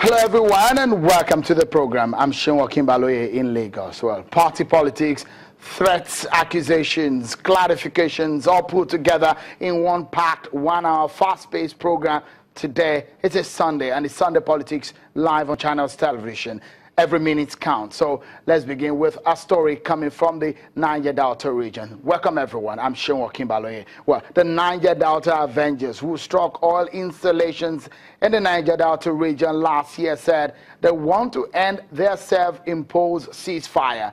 Hello everyone and welcome to the program. I'm Shinwa Kimbaloye in Lagos. Well, party politics, threats, accusations, clarifications all put together in one packed 1 hour fast-paced program today. It's a Sunday and it's Sunday Politics live on Channels Television. Every minute counts. So let's begin with a story coming from the Niger Delta region. Welcome everyone. I'm Shinwa Kimbaloye. Well, the Niger Delta Avengers who struck oil installations in the Niger Delta region last year said they want to end their self-imposed ceasefire.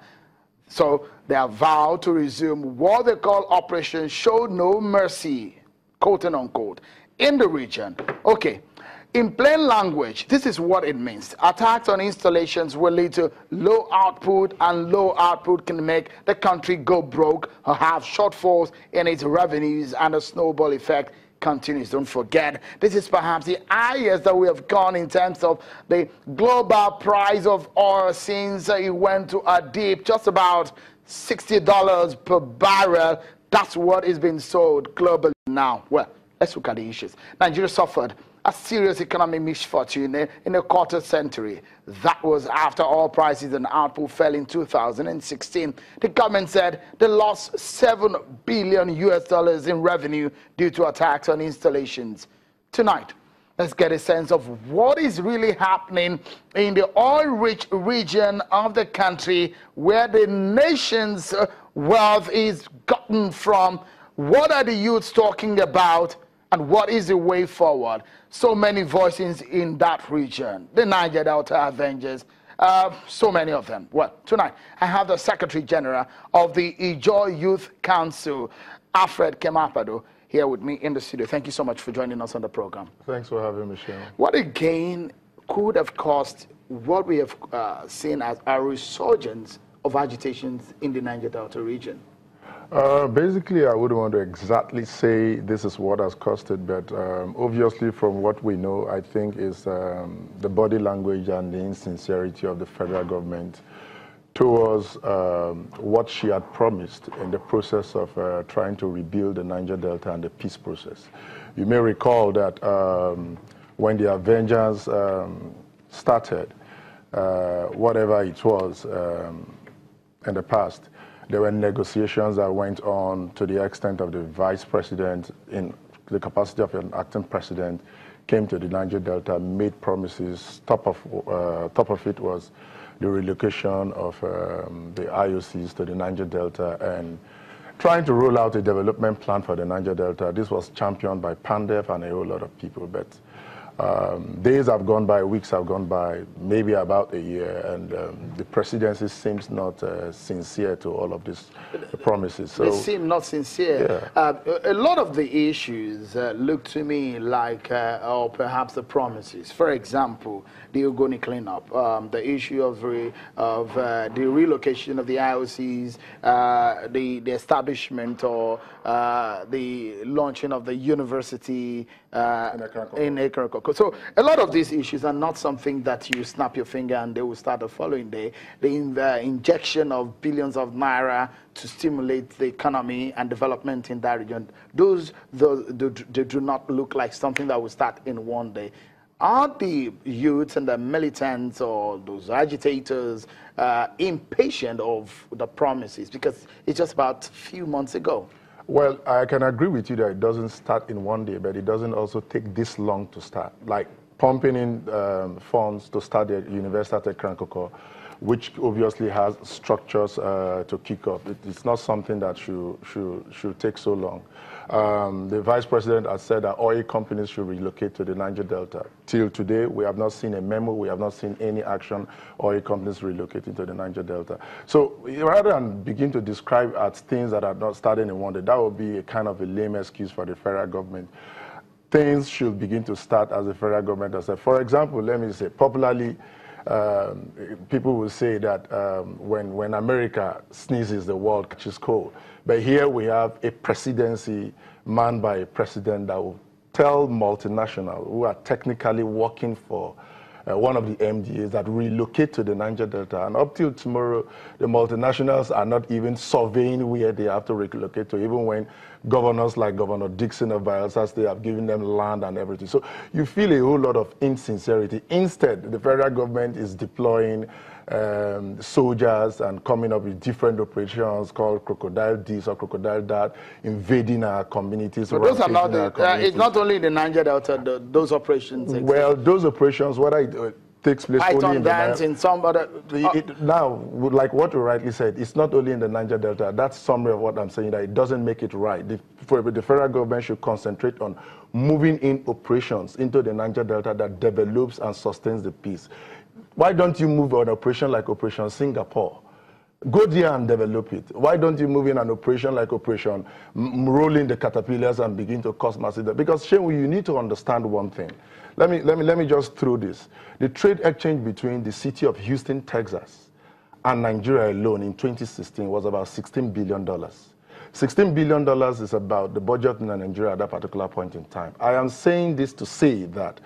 So they have vowed to resume what they call Operation Show No Mercy, quote and unquote, in the region. Okay. In plain language, this is what it means. Attacks on installations will lead to low output, and low output can make the country go broke or have shortfalls in its revenues, and the snowball effect continues. Don't forget, this is perhaps the highest that we have gone in terms of the global price of oil since it went to a dip, just about $60 per barrel. That's what is being sold globally now. Well, let's look at the issues. Nigeria suffered a serious economic misfortune in a quarter century. That was after oil prices and output fell in 2016. The government said they lost $7 billion in revenue due to attacks on installations. Tonight, let's get a sense of what is really happening in the oil-rich region of the country where the nation's wealth is gotten from. What are the youths talking about? And what is the way forward? So many voices in that region. The Niger Delta Avengers, so many of them. Well, tonight I have the Secretary General of the Ijaw Youth Council, Alfred Kemapado, here with me in the studio. Thank you so much for joining us on the program. Thanks for having me, Michelle. What again could have caused what we have seen as a resurgence of agitations in the Niger Delta region? Basically, I wouldn't want to exactly say this is what has caused it, but obviously from what we know, I think is the body language and the insincerity of the federal government towards what she had promised in the process of trying to rebuild the Niger Delta and the peace process. You may recall that when the Avengers started, whatever it was in the past, there were negotiations that went on to the extent of the vice president, in the capacity of an acting president, came to the Niger Delta, made promises. Top of it was the relocation of the IOCs to the Niger Delta and trying to roll out a development plan for the Niger Delta. This was championed by Pandef and a whole lot of people. But days have gone by, weeks have gone by, maybe about a year, and the presidency seems not sincere to all of these promises. So, they seem not sincere. Yeah. A lot of the issues look to me like, or perhaps the promises. For example, the Ogoni cleanup, the issue of the relocation of the IOCs, the establishment or the launching of the university in Ekroko. So a lot of these issues are not something that you snap your finger and they will start the following day. The injection of billions of naira to stimulate the economy and development in that region, they do not look like something that will start in one day. Are the youths and the militants or those agitators impatient of the promises? Because it's just about a few months ago. Well, I can agree with you that it doesn't start in one day, but it doesn't also take this long to start. Like pumping in funds to start the University at Krankoko, which obviously has structures to kick off. It's not something that should take so long. The vice president has said that oil companies should relocate to the Niger Delta. Till today, we have not seen a memo, we have not seen any action, oil companies relocating to the Niger Delta. So rather than begin to describe as things that are not starting in one day, that would be a kind of a lame excuse for the federal government. Things should begin to start as the federal government has said. For example, let me say, popularly, people will say that when America sneezes, the world catches cold. But here we have a presidency manned by a president that will tell multinationals who are technically working for one of the MDAs that relocate to the Niger Delta. And up till tomorrow, the multinationals are not even surveying where they have to relocate to, even when governors like Governor Dixon of Bayelsa State have given them land and everything. So you feel a whole lot of insincerity. Instead, the federal government is deploying soldiers and coming up with different operations called crocodile this or crocodile that, invading our communities. So those are not it's not only in the Niger Delta, those operations exist. Well, those operations, what takes place only in the in some other... now, like what you rightly said, it's not only in the Niger Delta. That's summary of what I'm saying, that it doesn't make it right. The federal government should concentrate on moving in operations into the Niger Delta that develops and sustains the peace. Why don't you move an operation like Operation Singapore? Go there and develop it. Why don't you move in an operation like Operation Rolling the Caterpillars and begin to cause massive? Because Shehu, you need to understand one thing. Let me just throw this. The trade exchange between the city of Houston, Texas, and Nigeria alone in 2016 was about $16 billion. $16 billion is about the budget in Nigeria at that particular point in time. I am saying this to say that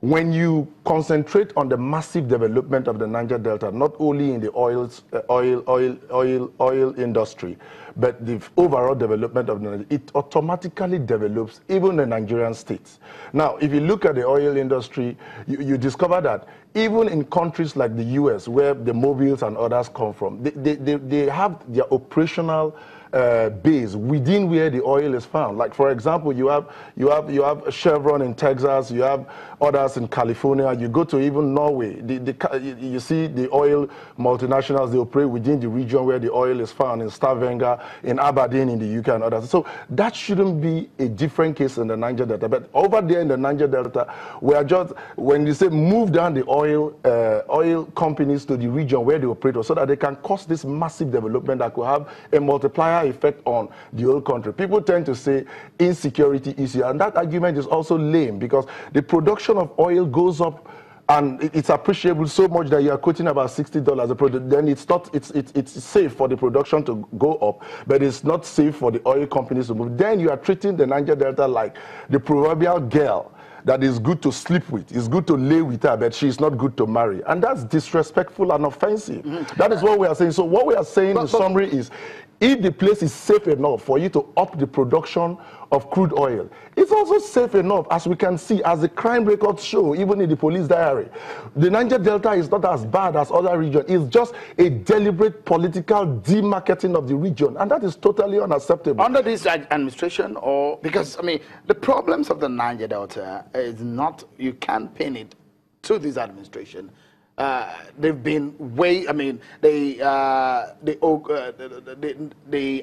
when you concentrate on the massive development of the Niger Delta, not only in the oil industry, but the overall development of the, it automatically develops even the Nigerian states. Now, if you look at the oil industry, you discover that even in countries like the US, where the Mobiles and others come from, they have their operational base within where the oil is found. Like, for example, you have Chevron in Texas, you have others in California, you go to even Norway, you see the oil multinationals, they operate within the region where the oil is found, in Stavanger, in Aberdeen, in the UK and others. So that shouldn't be a different case in the Niger Delta. But over there in the Niger Delta, we are just, when you say move down the oil companies to the region where they operate, so that they can cause this massive development that could have a multiplier effect on the whole country. People tend to say insecurity issue, and that argument is also lame, because the production of oil goes up and it's appreciable so much that you are quoting about $60 a product. Then it's safe for the production to go up, but it's not safe for the oil companies to move. Then you are treating the Niger Delta like the proverbial girl that is good to sleep with, is good to lay with her, but she is not good to marry. And that's disrespectful and offensive. That is what we are saying. So what we are saying in summary is, if the place is safe enough for you to up the production of crude oil, it's also safe enough, as we can see, as the crime records show, even in the police diary. The Niger Delta is not as bad as other regions. It's just a deliberate political demarketing of the region, and that is totally unacceptable. Under this administration, or because, I mean, the problems of the Niger Delta is not, you can't pin it to this administration. They've been the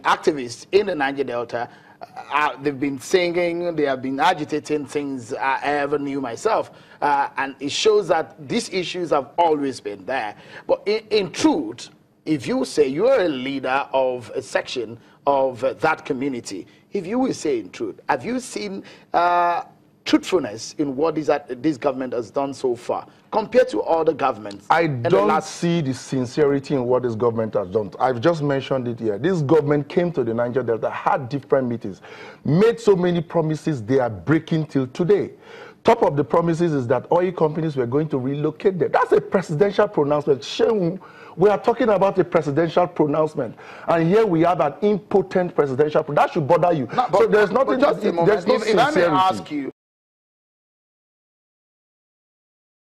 activists in the Niger Delta, they've been singing, they have been agitating since I ever knew myself. And it shows that these issues have always been there. But in truth, if you say you're a leader of a section of that community, if you will say in truth, have you seen truthfulness in what this government has done so far compared to other governments? I don't see the sincerity in what this government has done. I've just mentioned it here. This government came to the Niger Delta, had different meetings, made so many promises they are breaking till today. Top of the promises is that oil companies were going to relocate there. That's a presidential pronouncement. We are talking about a presidential pronouncement, and here we have an impotent presidential. That should bother you. No, so there's nothing. There's no sincerity. If I may ask you,